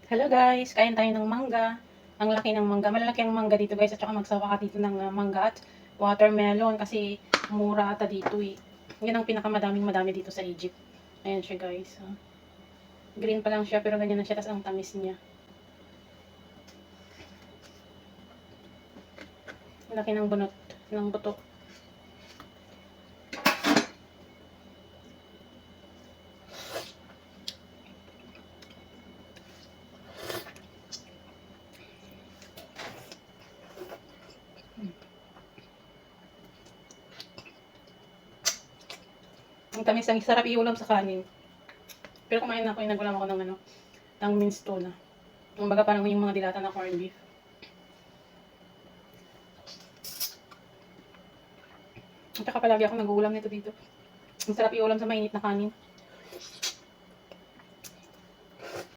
Hello guys, kain tayo ng mangga. Ang laki ng mangga. Malalaki ang mangga dito guys. At saka magsawa ka dito ng mangga at watermelon. Kasi mura ata dito eh. Yan ang madami dito sa Egypt. Ayan siya guys. Green pa lang siya pero ganyan na siya. Tapos ang tamis niya. Laki ng bunot. Ng buto. Ang tamis, ang sarap iulam sa kanin. Pero kumain na ako, nagulam ako ng minced tuna. Kumbaga parang yung mga dilata na corned beef. At saka palagi ako nag-uulam nito dito. Ang sarap iulam sa mainit na kanin.